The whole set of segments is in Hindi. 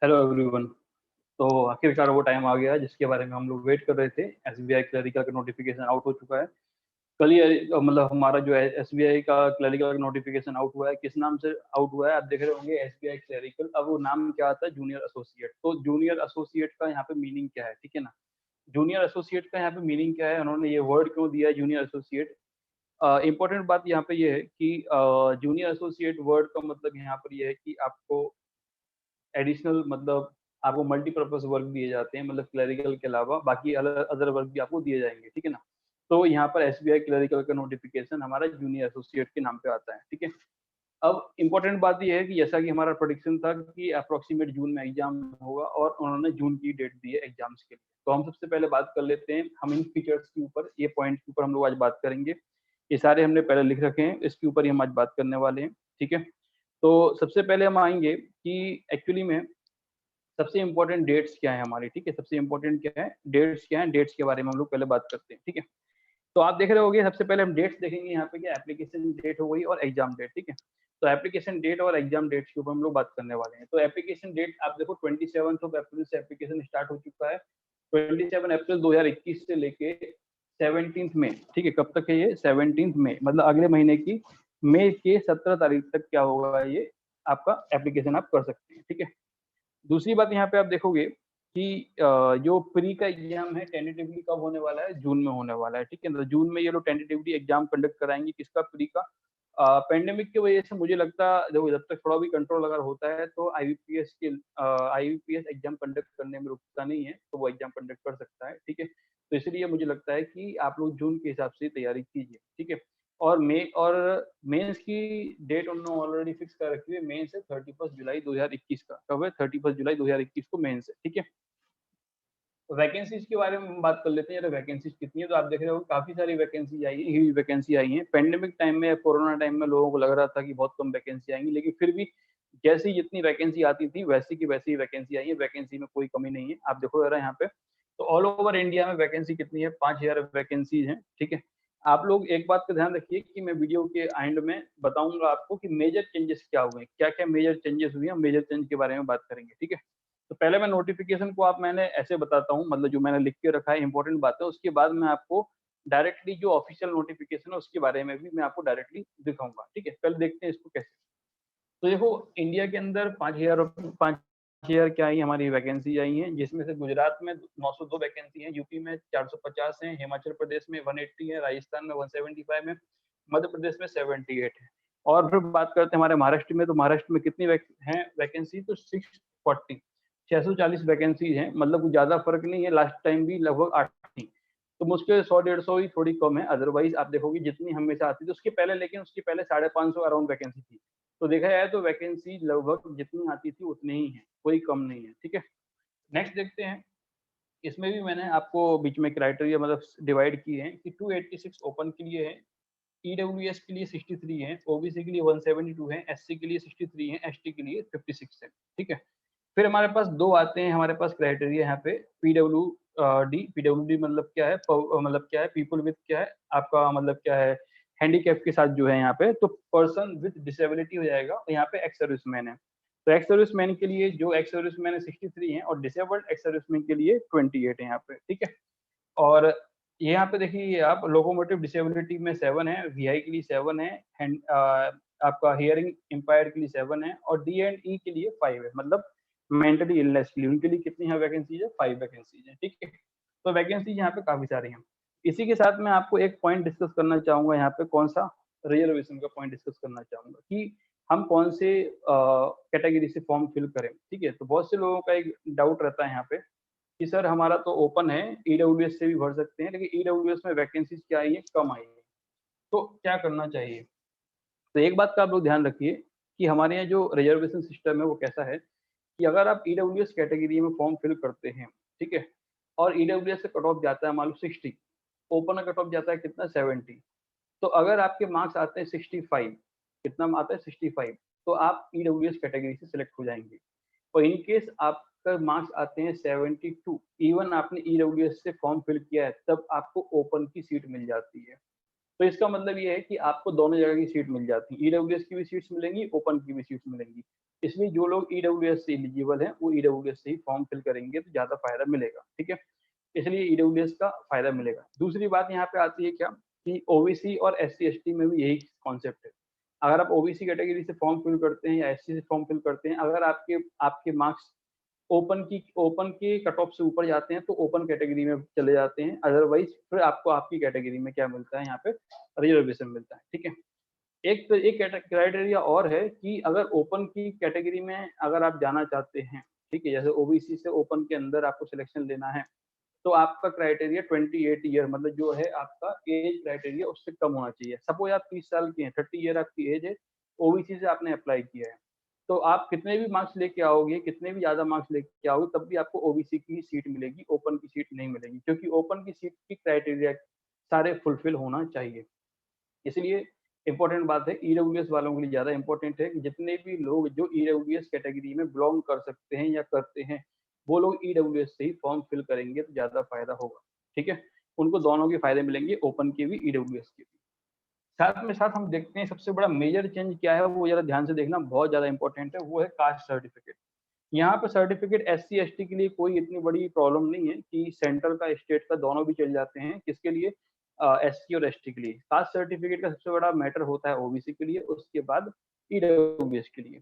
Hello everyone. तो आखिरकार वो टाइम आ गया जिसके बारे में हम लोग वेट कर रहे थे। एसबीआई क्लरिकल का नोटिफिकेशन आउट हो चुका है। कल ही मतलब हमारा जो है एसबीआई का क्लरिकल का नोटिफिकेशन आउट हुआ है। किस नाम से आउट हुआ है आप देख रहे होंगे, एसबीआई क्लरिकल। अब वो नाम क्या आता है, जूनियर एसोसिएट। तो जूनियर एसोसिएट का यहाँ पे मीनिंग क्या है, ठीक है ना। जूनियर एसोसिएट का यहाँ पे मीनिंग क्या है, उन्होंने ये वर्ड क्यों दिया है जूनियर एसोसिएट। इंपॉर्टेंट बात यहाँ पे ये है कि जूनियर एसोसिएट वर्ड का मतलब यहाँ पर ये है कि आपको एडिशनल मतलब आपको मल्टीपर्पज वर्क दिए जाते हैं, मतलब क्लरिकल के अलावा बाकी अदर वर्क भी आपको दिए जाएंगे, ठीक है ना। तो यहाँ पर एसबीआई क्लरिकल का नोटिफिकेशन हमारा जूनियर एसोसिएट के नाम पे आता है, ठीक है। अब इम्पोर्टेंट बात यह है कि जैसा कि हमारा प्रोडिक्शन था कि अप्रोक्सीमेट जून में एग्जाम होगा और उन्होंने जून की डेट दी है एग्जाम्स के लिए। तो हम सबसे पहले बात कर लेते हैं, हम इन फीचर्स के ऊपर, ये पॉइंट के ऊपर हम लोग आज बात करेंगे। ये सारे हमने पहले लिख रखे हैं, इसके ऊपर ही हम आज बात करने वाले हैं, ठीक है। तो सबसे पहले हम आएंगे कि एक्चुअली में सबसे इंपॉर्टेंट डेट्स क्या है हमारी, ठीक है। सबसे इंपॉर्टेंट क्या है, डेट्स क्या है, डेट्स के बारे में हम लोग पहले बात करते हैं, ठीक है। तो आप देख रहे होंगे, सबसे पहले हम डेट्स देखेंगे यहाँ पे, क्या एप्लीकेशन डेट हो गई और एग्जाम डेट, ठीक है। तो एप्लीकेशन डेट और एग्जाम डेट्स के ऊपर हम लोग बात करने वाले हैं। तो एप्लीकेशन डेट आप देखो 27 अप्रैल से एप्लीकेशन स्टार्ट हो चुका है। 27 अप्रैल 2021 से लेके 17 मई, ठीक है। कब तक है ये, 17 मई, मतलब अगले महीने की मई के 17 तारीख तक क्या होगा, ये आपका एप्लीकेशन आप कर सकते हैं, ठीक है। दूसरी बात यहाँ पे आप देखोगे कि जो प्री का एग्जाम है टेंटेटिवली कब होने वाला है, जून में होने वाला है, ठीक है। तो जून में ये लोग टेंटेटिवली एग्जाम कंडक्ट कराएंगे, किसका, प्री का। पेंडेमिक की वजह से मुझे लगता है देखो, जब तक थोड़ा भी कंट्रोल अगर होता है तो आईबीपीएस एग्जाम कंडक्ट करने में रुकता नहीं है, तो वो एग्जाम कंडक्ट कर सकता है, ठीक है। तो इसलिए मुझे लगता है कि आप लोग जून के हिसाब से तैयारी कीजिए, ठीक है। और मेंस की डेट उन्होंने ऑलरेडी फिक्स कर रखी है। मेंस है 31 जुलाई 2021 का। कब है, 31 जुलाई 2021 को मेंस है, ठीक है। वैकेंसीज के बारे में हम बात कर लेते हैं, वैकेंसीज कितनी है। तो आप देख रहे हो काफी सारी वैकेंसी आई है। पेंडेमिक टाइम में, कोरोना टाइम में लोगों को लग रहा था कि बहुत कम वैकेंसी आएंगी, लेकिन फिर भी जैसी जितनी वैकेंसी आती थी वैसी की वैसी वैकेंसी आई है। वैकेंसी में कोई कमी नहीं है, आप देखो जरा यहाँ पे। तो ऑल ओवर इंडिया में वैकेंसी कितनी है, 5000 वैकेंसी है, ठीक है। आप लोग एक बात का ध्यान रखिए कि मैं वीडियो के एंड में बताऊंगा आपको कि मेजर चेंजेस क्या हुए, क्या क्या मेजर चेंजेस हुए हैं, मेजर चेंज के बारे में बात करेंगे, ठीक है। तो पहले मैं नोटिफिकेशन को आप मैंने ऐसे बताता हूँ, मतलब जो मैंने लिख के रखा है इंपॉर्टेंट बात है, उसके बाद मैं आपको डायरेक्टली जो ऑफिशियल नोटिफिकेशन है उसके बारे में भी मैं आपको डायरेक्टली दिखाऊंगा, ठीक है। पहले देखते हैं इसको कैसे। तो देखो, इंडिया के अंदर 5000 क्या आई हमारी वैकेंसी आई है, जिसमें से गुजरात में 902 वैकेंसी है, यूपी में 450 है, हिमाचल प्रदेश में 180 है, राजस्थान में 175 है, मध्य प्रदेश में 78 है। और फिर बात करते हैं हमारे महाराष्ट्र में, तो महाराष्ट्र में कितनी है वैकेंसी, तो 640 वैकेंसी है, मतलब कुछ ज्यादा फर्क नहीं है, लास्ट टाइम भी लगभग 8 थी। तो मुश्किल 100-150 ही थोड़ी कम है, अदरवाइज आप देखोगे जितनी हमेशा आती थी उसके पहले, लेकिन उसके पहले 550 अराउंड वैकेंसी थी। तो देखा जाए तो वैकेंसी लगभग जितनी आती थी उतनी ही है, कोई कम नहीं है, ठीक है। नेक्स्ट देखते हैं। इसमें भी मैंने आपको बीच में क्राइटेरिया मतलब डिवाइड किए हैं कि 286 ओपन के लिए है, ईडब्ल्यूएस के लिए 63 है, ओबीसी के लिए 172 है, एससी के लिए 63 है, एसटी के लिए 56 है, ठीक है। फिर हमारे पास दो आते हैं, हमारे पास क्राइटेरिया यहाँ पे पीडब्ल्यू डी मतलब क्या है, मतलब क्या है, पीपल विद क्या है आपका, मतलब क्या है, हैंडीकैप के साथ जो है यहाँ पे, तो पर्सन विद डिसेबिलिटी हो जाएगा। और यहाँ पे एक्स सर्विसमैन है, तो एक्स सर्विसमैन के लिए जो एक्स सर्विसमैन है 63 है, और डिसेबल्ड एक्स सर्विसमैन के लिए 28 है यहाँ पे, ठीक है। और यहाँ पे देखिए आप, लोकोमोटिव डिसेबिलिटी में 7 है, वीआई के लिए 7 है, आपका हियरिंग इम्पायर्ड के लिए 7 है, और डी एंड ई के लिए 5 है, मतलब मेंटली इलनेस के लिए, उनके लिए कितनी है वैकेंसीज है, 5 वैकेंसीज है, ठीक है। तो वैकेंसीज यहाँ पे काफी सारी हैं। इसी के साथ मैं आपको एक पॉइंट डिस्कस करना चाहूंगा यहाँ पे, कौन सा, रिजर्वेशन का पॉइंट डिस्कस करना चाहूंगा कि हम कौन से कैटेगरी से फॉर्म फिल करें, ठीक है। तो बहुत से लोगों का एक डाउट रहता है यहाँ पे कि सर हमारा तो ओपन है, ईडब्ल्यूएस से भी भर सकते हैं, लेकिन ईडब्ल्यूएस में वैकेंसीज क्या आई है, कम आई है, तो क्या करना चाहिए। तो एक बात का आप लोग ध्यान रखिए कि हमारे यहाँ जो रिजर्वेशन सिस्टम है वो कैसा है कि अगर आप ईडब्ल्यूएस कैटेगरी में फॉर्म फिल करते हैं, ठीक है, और ईडब्ल्यूएस से कट ऑफ जाता है मान लो 60, ओपन का कट ऑफ जाता है कितना, 70, तो अगर आपके मार्क्स आते हैं 65, कितना आता है 65, तो आप ईडब्ल्यूएस कैटेगरी से सिलेक्ट हो जाएंगे। और इन केस आपका मार्क्स आते हैं 72, इवन आपने ईडब्ल्यूएस से फॉर्म फिल किया है, तब आपको ओपन की सीट मिल जाती है। तो इसका मतलब ये है कि आपको दोनों जगह की सीट मिल जाती है, ईडब्ल्यूएस की भी सीट्स मिलेंगी, ओपन की भी सीट्स मिलेंगी। इसलिए जो लोग ईडब्ल्यूएस से एलिजिबल हैं वो ईडब्ल्यूएस से ही फॉर्म फिल करेंगे तो ज़्यादा फायदा मिलेगा, ठीक है? इसलिए ईडब्ल्यूएस का फायदा मिलेगा। दूसरी बात यहाँ पे आती है क्या कि ओबीसी और एससी-एसटी में भी यही कॉन्सेप्ट है। अगर आप ओबीसी कैटेगरी से फॉर्म फिल करते हैं या एससी से फॉर्म फिल करते हैं, अगर आपके आपके मार्क्स ओपन के कट ऑफ से ऊपर जाते हैं तो ओपन कैटेगरी में चले जाते हैं, अदरवाइज फिर आपको आपकी कैटेगरी में क्या मिलता है यहाँ पे रिजर्वेशन मिलता है, ठीक है? एक क्राइटेरिया और है कि अगर ओपन की कैटेगरी में अगर आप जाना चाहते हैं, ठीक है? जैसे ओबीसी से ओपन के अंदर आपको सिलेक्शन लेना है, तो आपका क्राइटेरिया 28 ईयर मतलब जो है आपका एज क्राइटेरिया उससे कम होना चाहिए। सपोज आप 30 साल के हैं, 30 ईयर आपकी एज है, ओबीसी से आपने अप्लाई किया है, तो आप कितने भी मार्क्स लेके आओगे, कितने भी ज़्यादा मार्क्स लेके आओगे, तब भी आपको ओबीसी की सीट मिलेगी, ओपन की सीट नहीं मिलेगी, क्योंकि ओपन की सीट की क्राइटेरिया सारे फुलफिल होना चाहिए। इसलिए इम्पोर्टेंट बात है, ईडब्ल्यूएस वालों के लिए ज़्यादा इम्पोर्टेंट है कि जितने भी लोग जो ईडब्ल्यूएस कैटेगरी में बिलोंग कर सकते हैं या करते हैं, वो लोग ईडब्ल्यूएस से ही फॉर्म फिल करेंगे तो ज़्यादा फायदा होगा, ठीक है? उनको दोनों के फायदे मिलेंगे, ओपन के भी, ईडब्ल्यूएस के भी। साथ में साथ हम देखते हैं सबसे बड़ा मेजर चेंज क्या है, वो ज़रा ध्यान से देखना, बहुत ज़्यादा इम्पोर्टेंट है, वो है कास्ट सर्टिफिकेट। यहाँ पे सर्टिफिकेट एससी-एसटी के लिए कोई इतनी बड़ी प्रॉब्लम नहीं है कि सेंट्रल का, स्टेट का दोनों भी चल जाते हैं। किसके लिए? एससी और एसटी के लिए। कास्ट सर्टिफिकेट का सबसे बड़ा मैटर होता है ओबीसी के लिए, उसके बाद ईडब्ल्यूएस के लिए।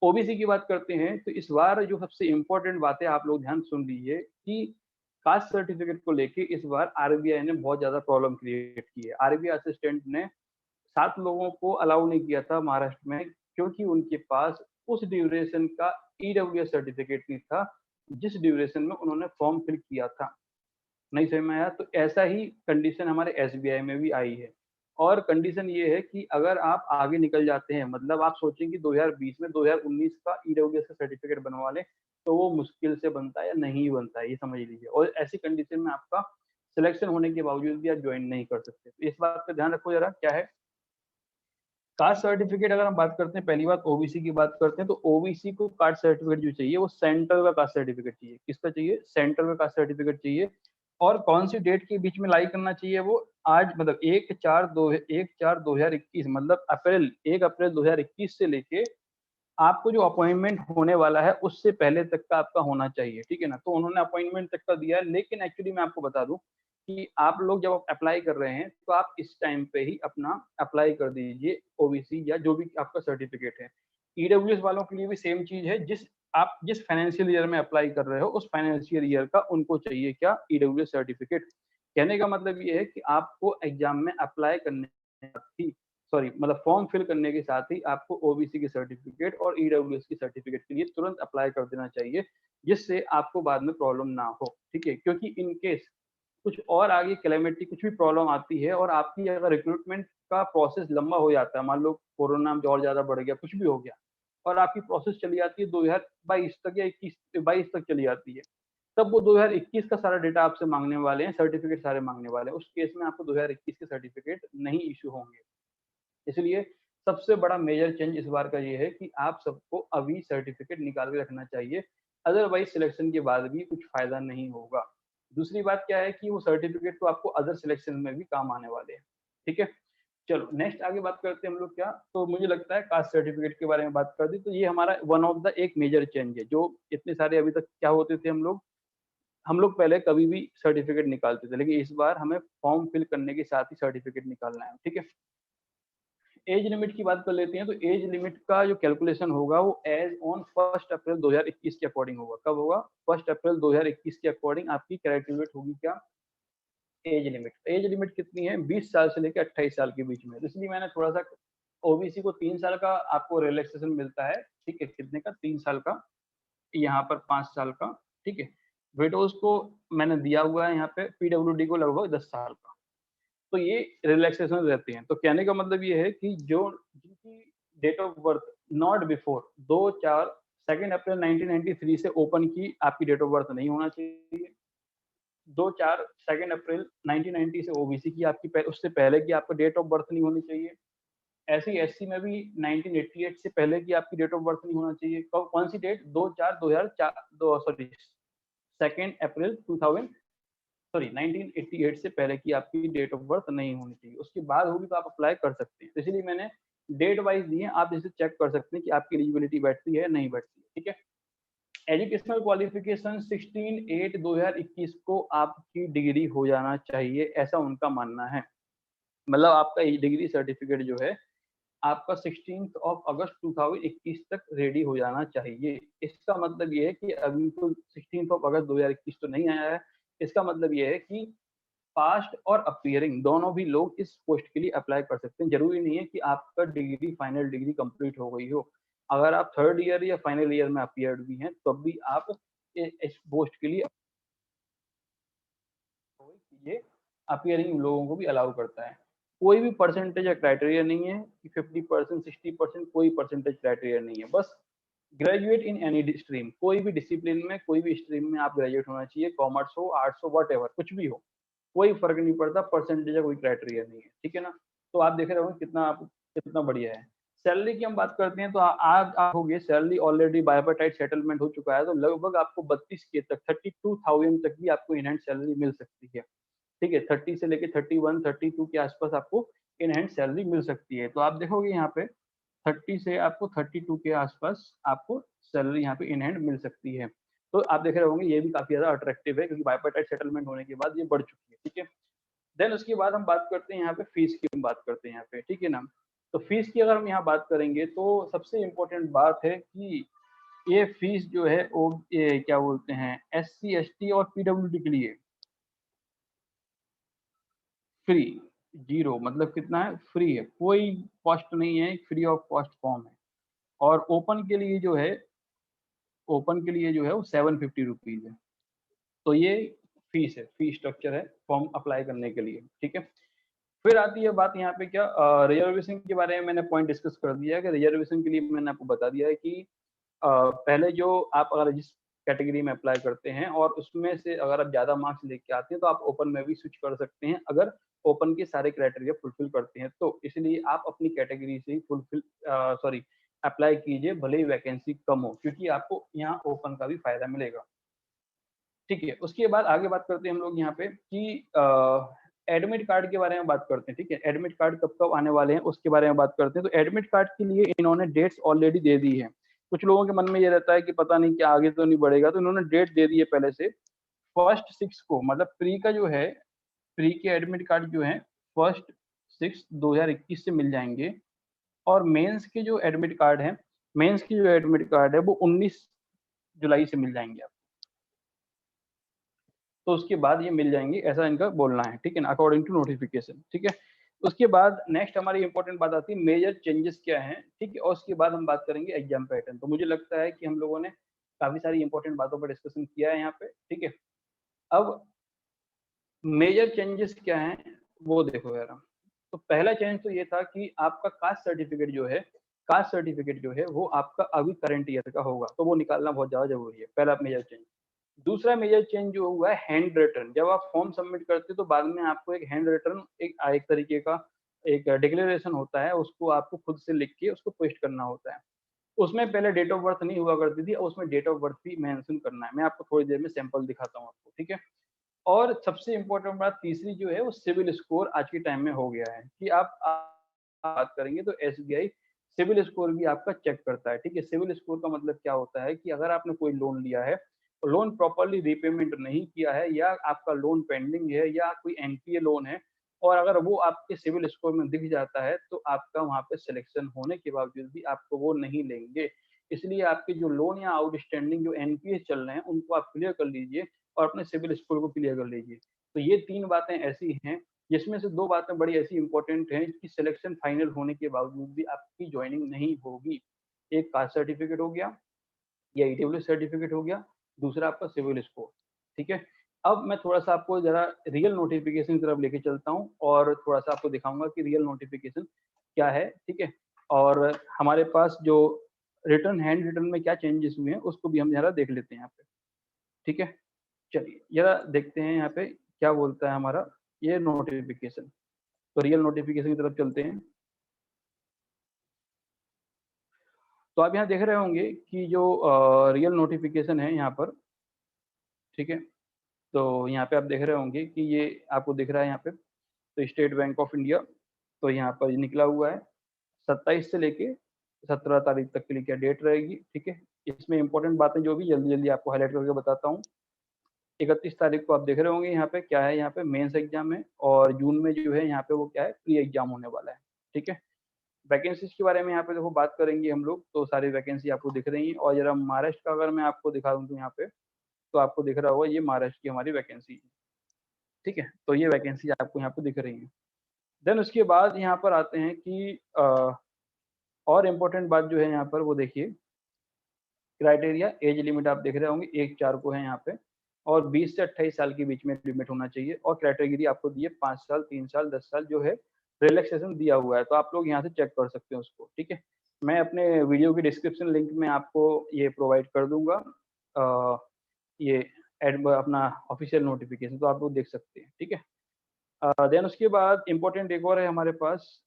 ओबीसी की बात करते हैं तो इस बार जो सबसे इम्पोर्टेंट बात है, आप लोग ध्यान सुन लीजिए कि कास्ट सर्टिफिकेट को लेके इस बार आरबीआई ने बहुत ज़्यादा प्रॉब्लम क्रिएट की है। आरबीआई असिस्टेंट ने 7 लोगों को अलाउ नहीं किया था महाराष्ट्र में, क्योंकि उनके पास उस ड्यूरेशन का ईडब्ल्यूएस सर्टिफिकेट नहीं था, जिस ड्यूरेशन में उन्होंने फॉर्म फिल किया था। नहीं समझ में आया? तो ऐसा ही कंडीशन हमारे एसबीआई में भी आई है। और कंडीशन ये है कि अगर आप आगे निकल जाते हैं, मतलब आप सोचें कि 2020 में 2019 का ईडब्ल्यूएस का सर्टिफिकेट बनवा लें, तो वो मुश्किल से बनता है या नहीं बनता है, ये समझ लीजिए। और ऐसी कंडीशन में आपका सिलेक्शन होने के बावजूद भी आप ज्वाइन नहीं कर सकते। तो इस बात का ध्यान रखो ज़रा, क्या है? कास्ट सर्टिफिकेट अगर हम बात करते हैं, पहली बात ओबीसी की बात करते हैं, तो ओबीसी को कास्ट सर्टिफिकेट जो चाहिए वो सेंट्रल का कास्ट सर्टिफिकेट चाहिए। किसका चाहिए? सेंट्रल का कास्ट सर्टिफिकेट चाहिए। और कौन सी डेट के बीच में लाई करना चाहिए वो? आज मतलब 1/4/2021 मतलब अप्रैल 1 अप्रैल 2021 से लेके आपको जो अपॉइंटमेंट होने वाला है उससे पहले तक का आपका होना चाहिए, ठीक है ना? तो उन्होंने अपॉइंटमेंट तक का दिया है, लेकिन एक्चुअली मैं आपको बता दूं कि आप लोग जब अप्लाई कर रहे हैं तो आप इस टाइम पे ही अपना अप्लाई कर दीजिए ओबीसी या जो भी आपका सर्टिफिकेट है। ईडब्ल्यूएस वालों के लिए भी सेम चीज है, आप जिस फाइनेंशियल ईयर में अप्लाई कर रहे हो उस फाइनेंशियल ईयर का उनको चाहिए क्या? EWS certificate. कहने का मतलब ये है कि आपको एग्जाम में अप्लाई करने के साथ ही, सॉरी मतलब फॉर्म फिल करने के साथ ही आपको ओबीसी की सर्टिफिकेट और ईडब्ल्यूएस की सर्टिफिकेट के लिए तुरंत अप्लाई कर देना चाहिए, जिससे आपको बाद में प्रॉब्लम ना हो, ठीक है? क्योंकि इन केस कुछ और आगे कैलेमिटी कुछ भी प्रॉब्लम आती है और आपकी अगर रिक्रूटमेंट का प्रोसेस लंबा हो जाता है, मान लो कोरोना में और ज़्यादा बढ़ गया, कुछ भी हो गया और आपकी प्रोसेस चली जाती है 2022 तक या 21-22 तक चली जाती है, तब वो 2021 का सारा डेटा आपसे माँगने वाले हैं, सर्टिफिकेट सारे माँगने वाले हैं। उस केस में आपको 2021 के सर्टिफिकेट नहीं इश्यू होंगे। इसलिए सबसे बड़ा मेजर चेंज इस बार का ये है कि आप सबको अभी सर्टिफिकेट निकाल के रखना चाहिए, अदरवाइज सिलेक्शन के बाद भी कुछ फायदा नहीं होगा। दूसरी बात क्या है कि वो सर्टिफिकेट तो आपको अदर सिलेक्शन में भी काम आने वाले हैं, ठीक है? चलो नेक्स्ट आगे बात करते हैं हम लोग क्या, तो मुझे लगता है कास्ट सर्टिफिकेट के बारे में बात कर दी, तो ये हमारा वन ऑफ द एक मेजर चेंज है। जो इतने सारे अभी तक क्या होते थे, हम लोग पहले कभी भी सर्टिफिकेट निकालते थे, लेकिन इस बार हमें फॉर्म फिल करने के साथ ही सर्टिफिकेट निकालना है, ठीक है? एज लिमिट की बात कर लेते हैं, तो एज लिमिट का जो कैलकुलेशन होगा वो एज ऑन 1 अप्रैल 2021 के अकॉर्डिंग होगा। कब होगा? 1 अप्रैल 2021 के अकॉर्डिंग आपकी कैलकुलेट होगी क्या? Age limit. एज लिमिट कितनी है? 20 साल से लेकर 28 साल के बीच में। तो इसलिए मैंने थोड़ा सा ओबीसी को 3 साल का आपको रिलैक्सेशन मिलता है, ठीक है? कितने का? 3 साल का, यहाँ पर 5 साल का, ठीक है? विडोज को मैंने दिया हुआ है यहाँ पे, पीडब्ल्यूडी को लगभग 10 साल का। तो ये रिलैक्सेशन रहते हैं। तो कहने का मतलब ये है कि जो जिनकी date of birth not before 2-4 2 April 1993 से ओपन की आपकी डेट ऑफ बर्थ नहीं होना चाहिए। 2-4 2 अप्रैल 1990 से ओबीसी की आपकी उससे पहले की आपका डेट ऑफ बर्थ नहीं होनी चाहिए। ऐसे ही एससी में भी 1988 से पहले की आपकी डेट ऑफ बर्थ नहीं होना चाहिए। कौन सी डेट? 2-4 2004 दो सॉरी 2 अप्रैल 2000 सॉरी 1988 से पहले की आपकी डेट ऑफ बर्थ नहीं होनी चाहिए, उसके बाद होगी तो आप अप्लाई कर सकते हैं। तो इसलिए मैंने डेट वाइज दिए, आप इसे चेक कर सकते हैं कि आपकी एलिजिबिलिटी बैठती है नहीं बैठती है, ठीक है। एजुकेशनल क्वालिफिकेशन 16/8/2021 को आपकी डिग्री हो जाना चाहिए, ऐसा उनका मानना है। मतलब आपका ये डिग्री सर्टिफिकेट जो है आपका 16 अगस्त 2021 तक रेडी हो जाना चाहिए। इसका मतलब ये है कि अभी तो 16 अगस्त 2021 तो नहीं आया है। इसका मतलब ये है कि पास्ट और अपीयरिंग दोनों भी लोग इस पोस्ट के लिए अप्लाई कर सकते हैं। जरूरी नहीं है कि आपका डिग्री फाइनल डिग्री कंप्लीट हो गई हो। अगर आप थर्ड ईयर या फाइनल ईयर में अपीयर्ड भी हैं तब भी आप इस पोस्ट के लिए ये अपीयरिंग लोगों को भी अलाउ करता है। कोई भी परसेंटेज या क्राइटेरिया नहीं है कि 50% 60%, कोई परसेंटेज क्राइटेरिया नहीं है। बस ग्रेजुएट इन एनी स्ट्रीम, कोई भी डिसिप्लिन में कोई भी स्ट्रीम में आप ग्रेजुएट होना चाहिए, कॉमर्स हो आर्ट्स हो वट कुछ भी हो, कोई फर्क नहीं पड़ता, परसेंटेज का कोई क्राइटेरिया नहीं है, ठीक है ना। तो आप देख रहे हो कितना बढ़िया है। सैलरी की हम बात करते हैं तो आज आप हो गए सैलरी ऑलरेडी बायोपेटाइट सेटलमेंट हो चुका है, तो लगभग आपको 32K तक 32,000 तक भी आपको इन हैंड सैलरी मिल सकती है, ठीक है। 30 से लेके 31 32 के आसपास आपको इन हैंड सैलरी मिल सकती है। तो आप देखोगे यहाँ पे 30 से आपको 32 के आसपास आपको सैलरी यहाँ पे इन हैंड मिल सकती है। तो आप देख रहे होंगे ये भी काफी ज्यादा अट्रैक्टिव है क्योंकि बायोपेटाइट सेटलमेंट होने के बाद ये बढ़ चुकी है, ठीक है। देन उसके बाद हम बात करते हैं यहाँ पे फीस की, हम बात करते हैं यहाँ पे, ठीक है ना। तो फीस की अगर हम यहाँ बात करेंगे तो सबसे इम्पोर्टेंट बात है कि ये फीस जो है वो ये क्या बोलते हैं SC ST और PWD के लिए फ्री, जीरो मतलब कितना है, फ्री है, कोई कॉस्ट नहीं है, फ्री ऑफ कॉस्ट फॉर्म है। और ओपन के लिए जो है वो 750 रुपीज है। तो ये फीस है, फी स्ट्रक्चर है फॉर्म अप्लाई करने के लिए, ठीक है। फिर आती है बात यहाँ पे क्या रिजर्वेशन के बारे में मैंने पॉइंट डिस्कस कर दिया है कि रिजर्वेशन के लिए मैंने आपको बता दिया है कि पहले जो आप अगर जिस कैटेगरी में अप्लाई करते हैं और उसमें से अगर आप ज़्यादा मार्क्स लेके आते हैं तो आप ओपन में भी स्विच कर सकते हैं, अगर ओपन के सारे क्राइटेरिया फुलफिल करते हैं तो। इसलिए आप अपनी कैटेगरी से ही फुलफिल सॉरी अप्लाई कीजिए, भले ही वैकेंसी कम हो, क्योंकि आपको यहाँ ओपन का भी फायदा मिलेगा, ठीक है। उसके बाद आगे बात करते हैं हम लोग यहाँ पे कि एडमिट कार्ड के बारे में बात करते हैं, ठीक है। एडमिट कार्ड कब कब आने वाले हैं उसके बारे में बात करते हैं। तो एडमिट कार्ड के लिए इन्होंने डेट्स ऑलरेडी दे दी है। कुछ लोगों के मन में ये रहता है कि पता नहीं कि आगे तो नहीं बढ़ेगा, तो इन्होंने डेट दे दी है पहले से। 1 6 को मतलब प्री का जो है, प्री के एडमिट कार्ड जो है 1 6 2021 से मिल जाएंगे। और मेंस के जो एडमिट कार्ड है, मेंस की जो एडमिट कार्ड है वो 19 जुलाई से मिल जाएंगे आप। तो उसके बाद ये मिल जाएंगी, ऐसा इनका बोलना है, ठीक है ना, अकॉर्डिंग टू नोटिफिकेशन, ठीक है। उसके बाद नेक्स्ट हमारी इंपॉर्टेंट बात आती है मेजर चेंजेस क्या हैं, ठीक है। और उसके बाद हम बात करेंगे एग्जाम पैटर्न। तो मुझे लगता है कि हम लोगों ने काफी सारी इंपॉर्टेंट बातों पर डिस्कशन किया है यहाँ पे, ठीक है। अब मेजर चेंजेस क्या हैं वो देखो यार। तो पहला चेंज तो ये था कि आपका कास्ट सर्टिफिकेट जो है, कास्ट सर्टिफिकेट जो है वो आपका अभी करंट ईयर का होगा, तो वो निकालना बहुत ज्यादा जरूरी है, पहला मेजर चेंज। दूसरा मेजर चेंज जो हुआ है हैंड रिटर्न। जब आप फॉर्म सबमिट करते हो तो बाद में आपको एक हैंड रिटर्न एक तरीके का एक डिक्लेरेशन होता है, उसको आपको खुद से लिख के उसको पेस्ट करना होता है। उसमें पहले डेट ऑफ बर्थ नहीं हुआ करती थी, उसमें डेट ऑफ बर्थ भी मेंशन करना है। मैं आपको थोड़ी देर में सैंपल दिखाता हूँ आपको, ठीक है। और सबसे इम्पोर्टेंट बात तीसरी जो है वो सिविल स्कोर आज के टाइम में हो गया है कि आप बात करेंगे तो SBI सिविल स्कोर भी आपका चेक करता है, ठीक है। सिविल स्कोर का मतलब क्या होता है कि अगर आपने कोई लोन लिया है, लोन प्रॉपर्ली रीपेमेंट नहीं किया है या आपका लोन पेंडिंग है या कोई NPA लोन है और अगर वो आपके सिविल स्कोर में दिख जाता है तो आपका वहाँ पे सिलेक्शन होने के बावजूद भी आपको वो नहीं लेंगे। इसलिए आपके जो लोन या आउटस्टैंडिंग जो NPA चल रहे हैं उनको आप क्लियर कर लीजिए और अपने सिविल स्कोर को क्लियर कर लीजिए। तो ये 3 बातें ऐसी हैं जिसमें से 2 बातें बड़ी ऐसी इंपॉर्टेंट हैं कि सिलेक्शन फाइनल होने के बावजूद भी आपकी ज्वाइनिंग नहीं होगी। एक कास्ट सर्टिफिकेट हो गया या EWS सर्टिफिकेट हो गया, दूसरा आपका सिविल स्कोर, ठीक है। अब मैं थोड़ा-सा आपको ज़रा रियल नोटिफिकेशन की तरफ लेके चलता हूँ और थोड़ा-सा आपको दिखाऊँगा कि रियल नोटिफिकेशन क्या है, ठीक है। और हमारे पास जो रिटर्न हैंड रिटर्न में क्या चेंजेस हुए हैं उसको भी हम ज़रा देख लेते हैं यहाँ पे, ठीक है। चलिए ज़रा देखते हैं यहाँ पे क्या बोलता है हमारा ये नोटिफिकेशन। तो रियल नोटिफिकेशन की तरफ चलते हैं। तो आप यहाँ देख रहे होंगे कि जो रियल नोटिफिकेशन है यहाँ पर, ठीक है। तो यहाँ पे आप देख रहे होंगे कि ये आपको दिख रहा है यहाँ पे, तो स्टेट बैंक ऑफ इंडिया, तो यहाँ पर ये निकला हुआ है 27 से लेके 17 तारीख तक के लिए क्या डेट रहेगी, ठीक है। इसमें इंपॉर्टेंट बातें जो भी जल्दी जल्दी आपको हाईलाइट करके बताता हूँ। 31 तारीख को आप देख रहे होंगे यहाँ पे क्या है, यहाँ पे मेंस एग्जाम है, और जून में जो है यहाँ पे वो क्या है, प्री एग्जाम होने वाला है, ठीक है। वैकेंसीज के बारे में यहाँ पे देखो बात करेंगे हम लोग, तो सारी वैकेंसी आपको दिख रही है। और जरा महाराष्ट्र का अगर मैं आपको दिखा दूँ तो यहाँ पे, तो आपको दिख रहा होगा ये महाराष्ट्र की हमारी वैकेंसी है, ठीक है। तो ये वैकेंसी आपको यहाँ पे दिख रही है। देन उसके बाद यहाँ पर आते हैं कि और इम्पोर्टेंट बात जो है यहाँ पर वो देखिए, क्राइटेरिया एज लिमिट आप देख रहे होंगे 1/4 को है यहाँ पे, और 20 से 28 साल के बीच में लिमिट होना चाहिए। और कैटेगरी आपको दी है 5 साल, 3 साल, 10 साल जो है रिलैक्सेशन दिया हुआ है, तो आप लोग यहाँ से चेक कर सकते हैं उसको, ठीक है। मैं अपने वीडियो की डिस्क्रिप्शन लिंक में आपको ये प्रोवाइड कर दूंगा, ये अपना ऑफिशियल नोटिफिकेशन, तो आप लोग देख सकते हैं, ठीक है। देन उसके बाद इम्पोर्टेंट एक और है हमारे पास,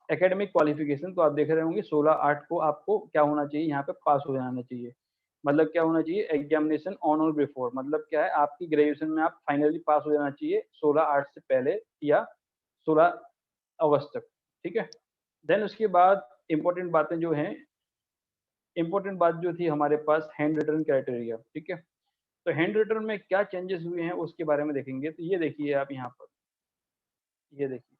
एकेडमिक क्वालिफिकेशन। तो आप देख रहे होंगे 16/8 को आपको क्या होना चाहिए, यहाँ पे पास हो जाना चाहिए। मतलब क्या होना चाहिए, एग्जामिनेशन ऑन और बिफोर, मतलब क्या है, आपकी ग्रेजुएशन में आप फाइनली पास हो जाना चाहिए 16/8 से पहले या 16 अगस्त तक, ठीक है। देन उसके बाद इम्पोर्टेंट बातें जो हैं, इम्पोर्टेंट बात जो थी हमारे पास हैंड रिटन क्राइटेरिया, ठीक है। तो हैंड रिटन में क्या चेंजेस हुए हैं उसके बारे में देखेंगे। तो ये देखिए आप यहाँ पर, ये देखिए,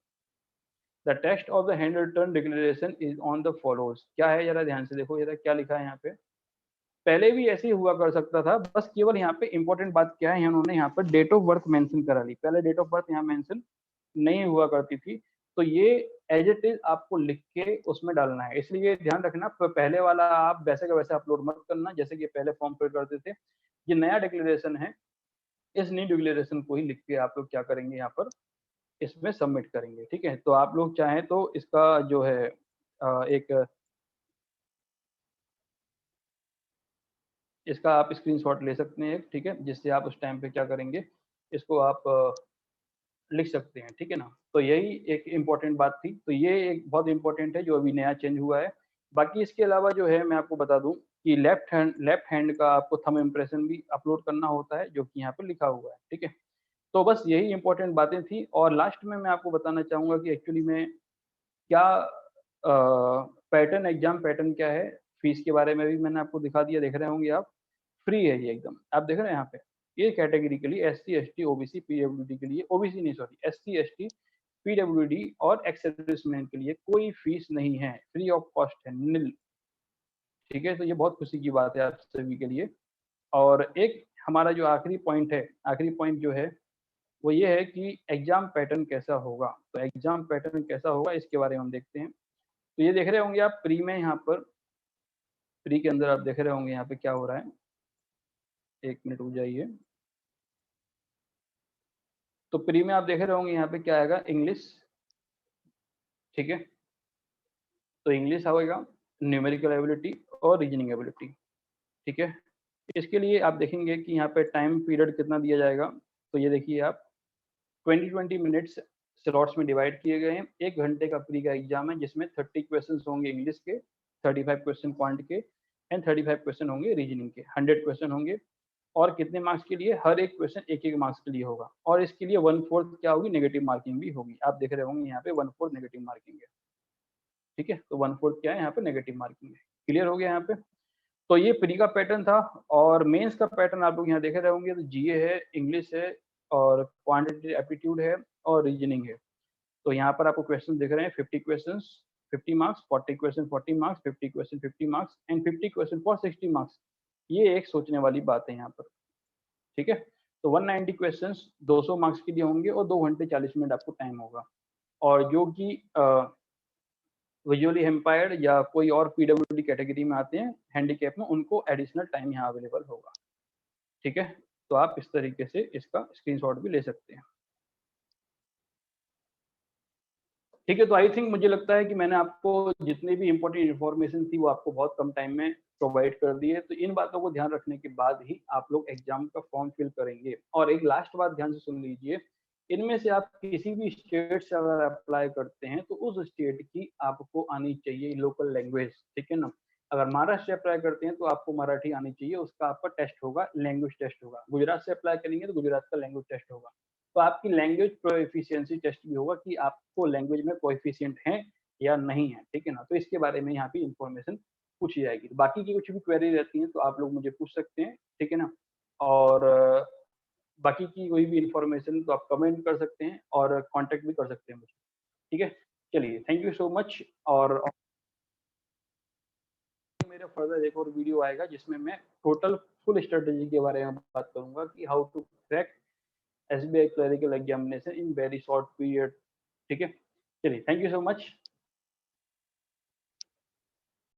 the text of the hand written declaration is on the follows. क्या है, जरा ध्यान से देखो, जरा क्या लिखा है यहाँ पे। पहले भी ऐसे ही हुआ कर सकता था, बस केवल यहाँ पे इंपॉर्टेंट बात क्या है, उन्होंने यहाँ पर डेट ऑफ बर्थ मेंशन करा ली। पहले डेट ऑफ बर्थ यहाँ मेंशन नहीं हुआ करती थी, तो ये एज इट इज आपको लिख के उसमें डालना है। इसलिए ध्यान रखना, पहले वाला आप वैसे का वैसे अपलोड मत करना जैसे कि पहले फॉर्म फिल करते थे। ये नया डिक्लेरेशन है, इस नई डिक्लेरेशन को ही लिख के आप लोग क्या करेंगे, यहाँ पर इसमें सबमिट करेंगे, ठीक है। तो आप लोग चाहें तो इसका जो है एक इसका आप स्क्रीनशॉट ले सकते हैं, ठीक है, जिससे आप उस टाइम पे क्या करेंगे, इसको आप लिख सकते हैं, ठीक है ना। तो यही एक इम्पॉर्टेंट बात थी, तो ये एक बहुत इंपॉर्टेंट है जो अभी नया चेंज हुआ है। बाकी इसके अलावा जो है मैं आपको बता दूं कि लेफ्ट हैंड का आपको थंब इम्प्रेशन भी अपलोड करना होता है, जो कि यहाँ पे लिखा हुआ है, ठीक है। तो बस यही इंपॉर्टेंट बातें थी। और लास्ट में मैं आपको बताना चाहूंगा कि एक्चुअली में क्या पैटर्न, एग्जाम पैटर्न क्या है। फीस के बारे में भी मैंने आपको दिखा दिया, देख रहे होंगे आप, फ्री है ये एकदम, आप देख रहे हैं यहाँ पे। ये कैटेगरी के लिए एससी, एसटी, ओबीसी, पीडब्ल्यूडी के लिए, ओबीसी नहीं सॉरी, एससी, एसटी, पीडब्ल्यूडी और एक्स सर्विसमैन के लिए कोई फीस नहीं है, फ्री ऑफ कॉस्ट है, निल, ठीक है। तो ये बहुत खुशी की बात है आप सभी के लिए। और एक हमारा जो आखिरी पॉइंट है, आखिरी पॉइंट जो है वो ये है कि एग्जाम पैटर्न कैसा होगा। तो एग्जाम पैटर्न कैसा होगा इसके बारे में हम देखते हैं। तो ये देख रहे होंगे आप प्री में, यहाँ पर प्री के अंदर आप देख रहे होंगे यहाँ पे क्या हो रहा है, एक मिनट रुक जाइए। तो प्री में आप देख रहे होंगे यहाँ पे क्या आएगा, इंग्लिश, ठीक है। तो इंग्लिश आएगा, न्यूमेरिकल एबिलिटी और रीजनिंग एबिलिटी, ठीक है। इसके लिए आप देखेंगे कि यहाँ पे टाइम पीरियड कितना दिया जाएगा। तो ये देखिए आप, 20-20 मिनट्स स्लॉट्स में डिवाइड किए गए हैं। 1 घंटे का प्री का एग्जाम है, जिसमें 30 क्वेश्चन होंगे इंग्लिश के, 35 क्वेश्चन क्वांट के एंड 35 क्वेश्चन होंगे रीजनिंग के, 100 क्वेश्चन होंगे। और कितने मार्क्स के लिए, हर एक क्वेश्चन एक एक मार्क्स के लिए होगा। और इसके लिए 1/4 क्या होगी, नेगेटिव मार्किंग भी होगी। आप देख रहे होंगे यहाँ पे 1/4 नेगेटिव मार्किंग है, ठीक है। तो 1/4 क्या है, यहाँ पे नेगेटिव मार्किंग है। क्लियर हो गया यहाँ पे। तो ये प्री का पैटर्न था। और मेंस का पैटर्न आप लोग यहाँ देख रहे होंगे, तो जीए है, इंग्लिश है, और क्वांटिटेटिव एप्टीट्यूड है, और रीजनिंग है। तो यहाँ पर आपको क्वेश्चन दिख रहे हैं, 50 question 50 marks, 40 question 40 marks, 50 question 50 marks and 50 question for 60 marks. ये एक सोचने वाली बात है यहाँ पर, ठीक है। तो 190 क्वेश्चंस 200 मार्क्स के लिए होंगे, और 2 घंटे 40 मिनट आपको टाइम होगा। और जो कि विजुअली एम्पायर्ड या कोई और पीडब्ल्यूडी कैटेगरी में आते हैं, हैंडीकैप में, उनको एडिशनल टाइम यहाँ अवेलेबल होगा, ठीक है। तो आप इस तरीके से इसका स्क्रीनशॉट भी ले सकते हैं, ठीक है। तो आई थिंक मुझे लगता है कि मैंने आपको जितनी भी इंपॉर्टेंट इन्फॉर्मेशन थी वो आपको बहुत कम टाइम में प्रोवाइड कर दी है। तो इन बातों को ध्यान रखने के बाद ही आप लोग एग्जाम का फॉर्म फिल करेंगे। और एक लास्ट बात ध्यान से सुन लीजिए, इनमें से आप किसी भी स्टेट से अगर अप्लाई करते हैं तो उस स्टेट की आपको आनी चाहिए लोकल लैंग्वेज, ठीक है ना। अगर महाराष्ट्र से अप्लाई करते हैं तो आपको मराठी आनी चाहिए, उसका आपका टेस्ट होगा, लैंग्वेज टेस्ट होगा। गुजरात से अप्लाई करेंगे तो गुजरात का लैंग्वेज टेस्ट होगा। तो आपकी लैंग्वेज प्रोफिशिएंसी टेस्ट भी होगा कि आपको लैंग्वेज में कोएफिशिएंट है या नहीं है, ठीक है ना? तो इसके बारे में यहाँ पे इन्फॉर्मेशन पूछी जाएगी। तो बाकी की कुछ भी क्वेरी रहती है तो आप लोग मुझे पूछ सकते हैं, ठीक है ना? और बाकी की कोई भी इन्फॉर्मेशन तो आप कमेंट कर सकते हैं और कॉन्टैक्ट भी कर सकते हैं मुझे, ठीक है? चलिए, थैंक यू सो मच। और मेरा फर्दर एक और वीडियो आएगा जिसमें मैं टोटल फुल स्ट्रेटजी के बारे में बात करूँगा कि how to crack SBI clerical examination in very short period, ठीक है? चलिए, थैंक यू सो मच।